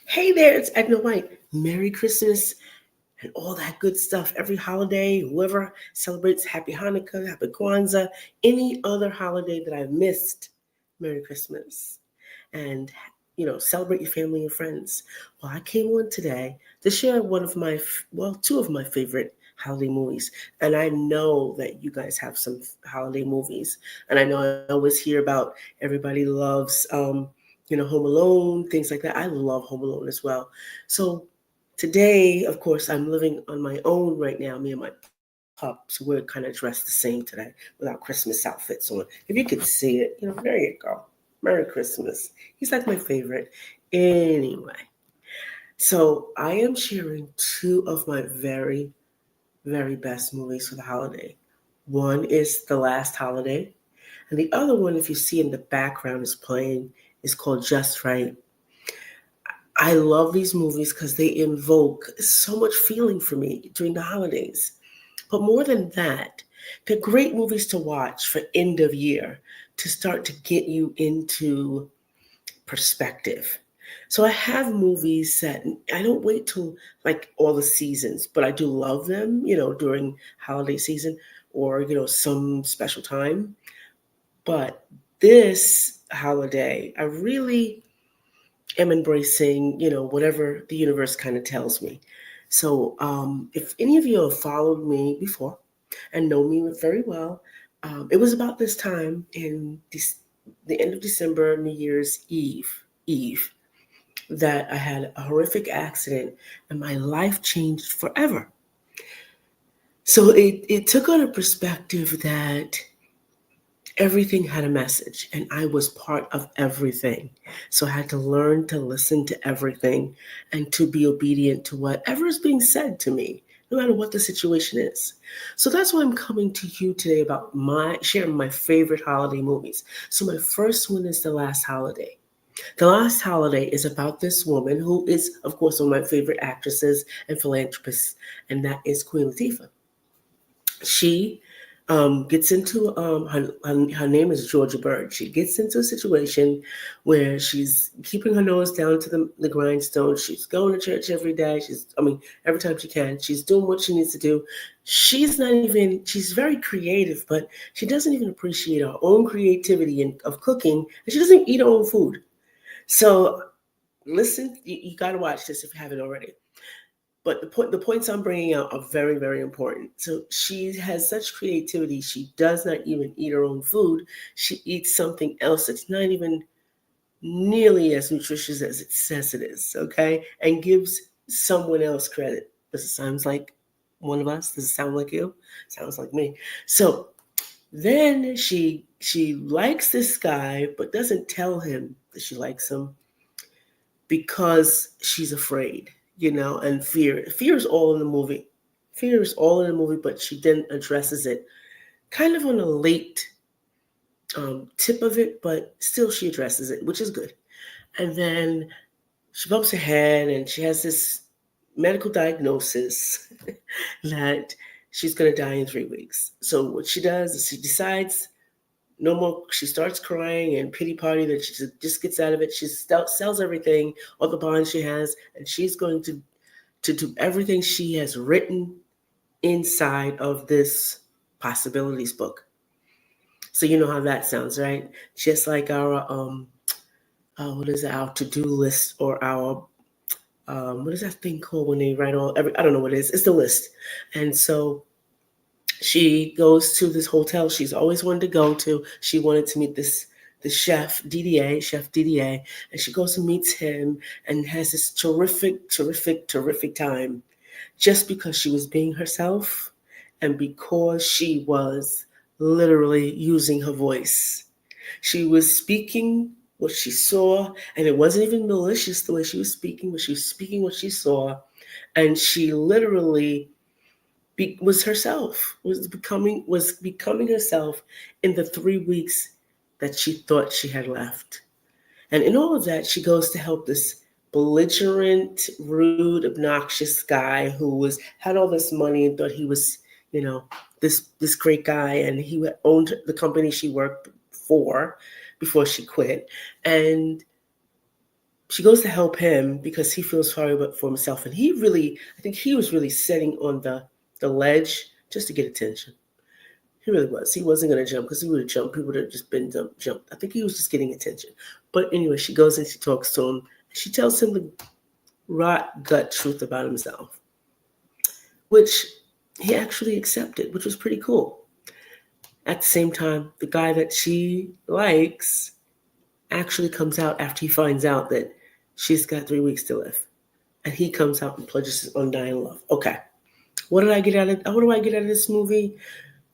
Hey there, it's Edna White. Merry Christmas and all that good stuff. Every holiday, whoever celebrates Happy Hanukkah, Happy Kwanzaa, any other holiday that I've missed, Merry Christmas. And, celebrate your family and friends. Well, I came on today to share two of my favorite holiday movies. And I know that you guys have some holiday movies. And I know I always hear about everybody loves, Home Alone, things like that. I love Home Alone as well. So today, of course, I'm living on my own right now, me and my pup. So we're kind of dressed the same today with our Christmas outfits on. If you could see it, there you go. Merry Christmas. He's like my favorite. Anyway, so I am sharing two of my very, very best movies for the holiday. One is The Last Holiday, and the other one, if you see in the background, is playing, is called Just Right. I love these movies because they invoke so much feeling for me during the holidays. But more than that, they're great movies to watch for end of year to start to get you into perspective. So I have movies that I don't wait till like all the seasons, but I do love them, during holiday season or, some special time. But this holiday, I really am embracing, whatever the universe kind of tells me. So if any of you have followed me before and know me very well, it was about this time in the end of December, New Year's Eve, that I had a horrific accident and my life changed forever. So it took on a perspective that everything had a message and I was part of everything. So I had to learn to listen to everything and to be obedient to whatever is being said to me, no matter what the situation is. So that's why I'm coming to you today about sharing my favorite holiday movies. So my first one is The Last Holiday. The Last Holiday is about this woman who is, of course, one of my favorite actresses and philanthropists, and that is Queen Latifah. She gets into her name is Georgia Bird. She gets into a situation where she's keeping her nose down to the grindstone. She's going to church every day. Every time she can. She's doing what she needs to do. She's very creative, but she doesn't even appreciate her own creativity of cooking, and she doesn't eat her own food. So listen, you got to watch this if you haven't already. But the points I'm bringing out are very, very important. So she has such creativity. She does not even eat her own food. She eats something else that's not even nearly as nutritious as it says it is, okay? And gives someone else credit. Does it sound like one of us? Does it sound like you? Sounds like me. So then she likes this guy, but doesn't tell him that she likes him because she's afraid, and fear. Fear is all in the movie. Fear is all in the movie, but she then addresses it kind of on a late tip of it, but still she addresses it, which is good. And then she bumps her head and she has this medical diagnosis that she's going to die in 3 weeks. So what she does is she decides no more. She starts crying and pity party that she just gets out of it. She sells everything, all the bonds she has, and she's going to do everything she has written inside of this possibilities book. So you know how that sounds, right? Just like our what is it, our to-do list or our what is that thing called when they write I don't know what it is. It's the list. And so she goes to this hotel she's always wanted to go to. She wanted to meet the chef DDA, and she goes and meets him and has this terrific, terrific, terrific time just because she was being herself and because she was literally using her voice. She was speaking what she saw, and it wasn't even malicious the way she was speaking, but she was speaking what she saw, and she literally was herself, was becoming herself in the 3 weeks that she thought she had left. And in all of that, she goes to help this belligerent, rude, obnoxious guy who had all this money and thought he was, this great guy, and he owned the company she worked for before she quit. And she goes to help him because he feels sorry for himself, and I think he was really sitting on the ledge just to get attention. He really was. He wasn't going to jump because he would have jumped. People would have just been jumped. I think he was just getting attention. But anyway, she goes and she talks to him. She tells him the rot gut truth about himself, which he actually accepted, which was pretty cool. At the same time, the guy that she likes actually comes out after he finds out that she's got 3 weeks to live. And he comes out and pledges his undying love. Okay. What did I get out of what do I get out of this movie?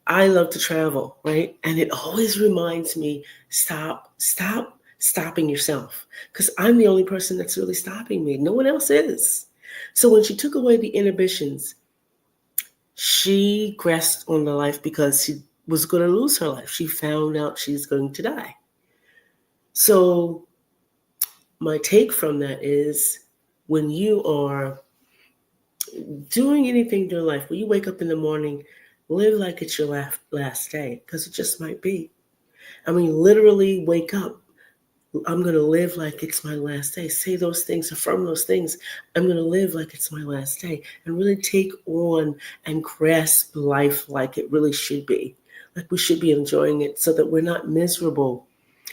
I love to travel, right? And it always reminds me, stop stopping yourself. Because I'm the only person that's really stopping me. No one else is. So when she took away the inhibitions, she grasped on the life because she was going to lose her life. She found out she's going to die. So my take from that is when you are doing anything in your life, when you wake up in the morning, live like it's your last day, because it just might be. I mean, literally wake up. I'm going to live like it's my last day. Say those things, affirm those things. I'm going to live like it's my last day, and really take on and grasp life like it really should be. Like we should be enjoying it so that we're not miserable.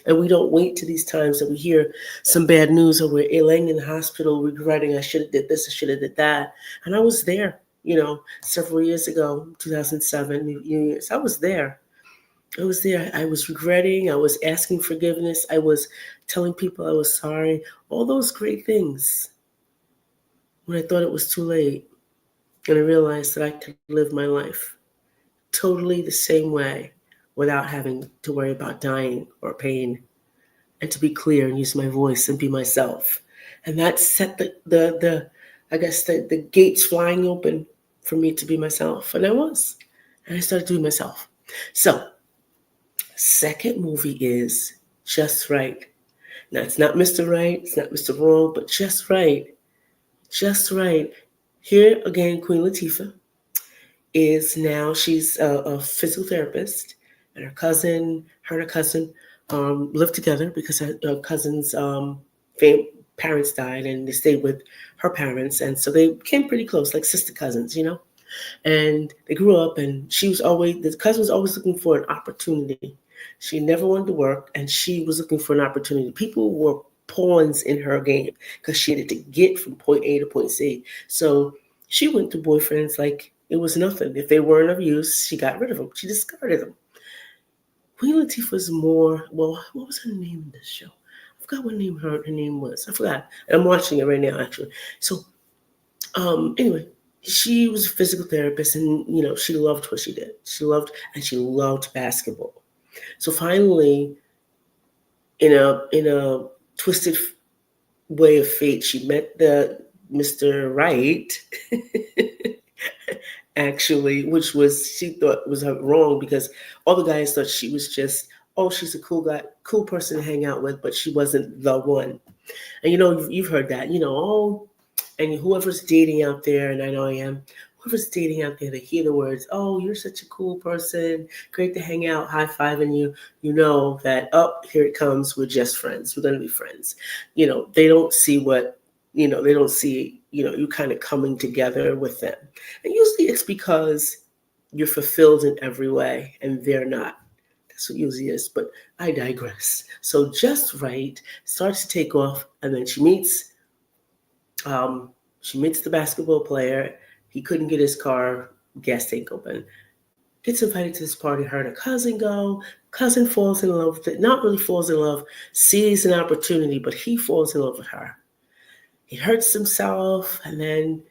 And we don't wait to these times that we hear some bad news or we're laying in the hospital regretting I should have did this, I should have did that. And I was there, several years ago, 2007, New Year's. I was there. I was there. I was regretting. I was asking forgiveness. I was telling people I was sorry. All those great things. When I thought it was too late, and I realized that I could live my life totally the same way without having to worry about dying or pain, and to be clear and use my voice and be myself. And that set the I guess the gates flying open for me to be myself. And I was. And I started doing myself. So, second movie is Just Right. Now, it's not Mr. Right, it's not Mr. Wrong, but Just Right. Just Right. Here again, Queen Latifah she's a physical therapist, and her and her cousin lived together because her cousin's parents died, and they stayed with her parents, and so they became pretty close, like sister cousins. And they grew up, and the cousin was always looking for an opportunity. She never wanted to work, and she was looking for an opportunity. People were pawns in her game because she needed to get from point A to point C. So she went to boyfriends like it was nothing. If they weren't of use, she got rid of them. She discarded them. Queen Latifah was more, well, what was her name in this show? I forgot what name her name was. I forgot. And I'm watching it right now, actually. So, anyway, she was a physical therapist, and she loved what she did. She loved basketball. So finally, in a twisted way of fate, she met the Mr. Right, actually, which she thought was wrong because all the guys thought she was just, oh, she's a cool person to hang out with, but she wasn't the one. And you've heard that, oh, and whoever's dating out there, and I know I am, whoever's dating out there, they hear the words, oh, you're such a cool person, great to hang out, high-fiving you, that, oh, here it comes, we're just friends, we're going to be friends. They don't see you kind of coming together with them. And usually it's because you're fulfilled in every way, and they're not. That's what usually is, but I digress. So Just Right starts to take off, and then she meets the basketball player. He couldn't get his car gas tank open. Gets invited to this party. Her and her cousin go. Cousin falls in love with it. Not really falls in love, sees an opportunity, but he falls in love with her. He hurts himself, and then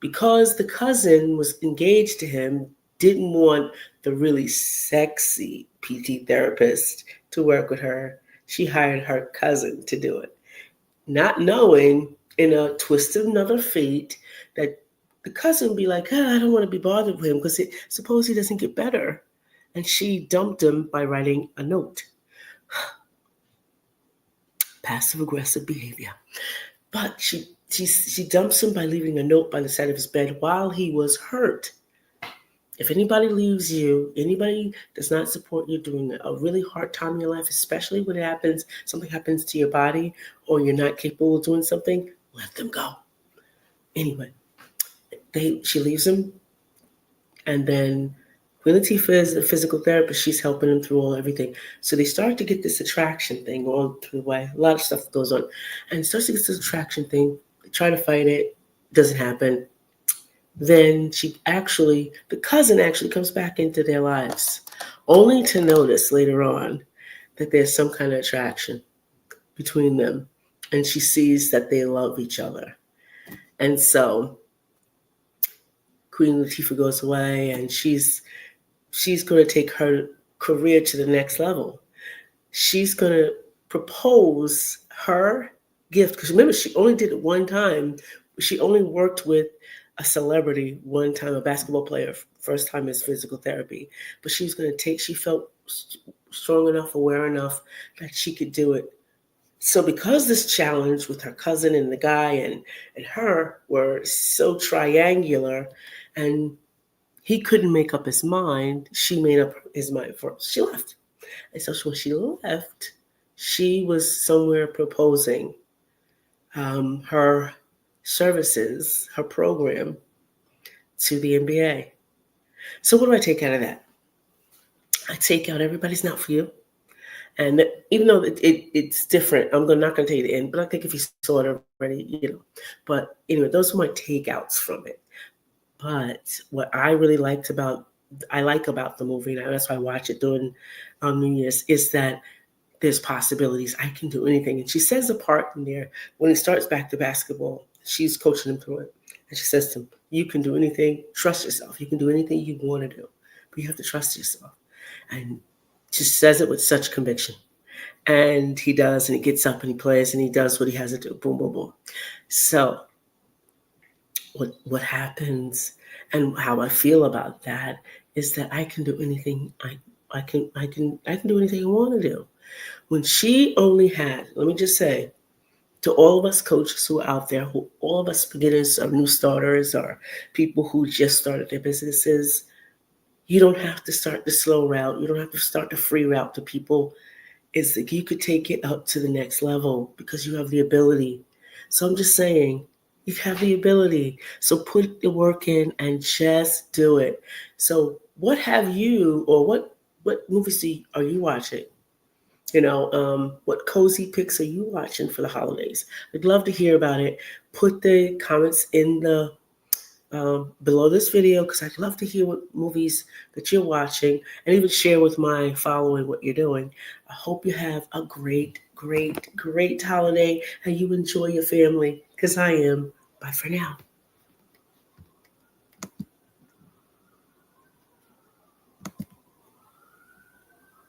because the cousin was engaged to him, didn't want the really sexy PT therapist to work with her, she hired her cousin to do it. Not knowing, in a twist of another fate, that the cousin would be like, I don't want to be bothered with him because suppose he doesn't get better. And she dumped him by writing a note. Passive aggressive behavior. But she dumps him by leaving a note by the side of his bed while he was hurt. If anybody leaves you, anybody does not support you during a really hard time in your life, especially when something happens to your body or you're not capable of doing something, let them go. Anyway, she leaves him, and then Queen Latifah is a physical therapist. She's helping him through everything. So they start to get this attraction thing all through the way. A lot of stuff goes on. And it starts to get this attraction thing. They try to fight it. Doesn't happen. Then the cousin actually comes back into their lives, only to notice later on that there's some kind of attraction between them. And she sees that they love each other. And so Queen Latifah goes away, and she's going to take her career to the next level. She's going to propose her gift, because remember, she only did it one time. She only worked with a celebrity one time, a basketball player, first time as physical therapy. But she felt strong enough, aware enough that she could do it. So because this challenge with her cousin and the guy and her were so triangular, and he couldn't make up his mind, she made up his mind first. She left. And so when she left, she was somewhere proposing her services, her program to the NBA. So what do I take out of that? I take out everybody's not for you. And even though it's different, I'm not going to tell you the end, but I think if you saw it already, But anyway, those are my takeouts from it. But what I really like about the movie, and that's why I watch it during New Year's, is that there's possibilities. I can do anything. And she says a part in there when he starts back to basketball, she's coaching him through it. And she says to him, you can do anything. Trust yourself. You can do anything you want to do. But you have to trust yourself. And she says it with such conviction. And he does, and he gets up and he plays and he does what he has to do. Boom, boom, boom. So what happens and how I feel about that is that I can do anything I can do anything I want to do. When she only had, let me just say, to all of us coaches who are out there, all of us beginners or new starters or people who just started their businesses, you don't have to start the slow route. You don't have to start the free route to people. It's like you could take it up to the next level because you have the ability. So I'm just saying, you have the ability. So put the work in and just do it. So what have you, or what movies are you watching? What cozy picks are you watching for the holidays? I'd love to hear about it. Put the comments in the below this video, because I'd love to hear what movies that you're watching, and even share with my following what you're doing. I hope you have a great, great, great holiday and you enjoy your family, because I am. Bye for now.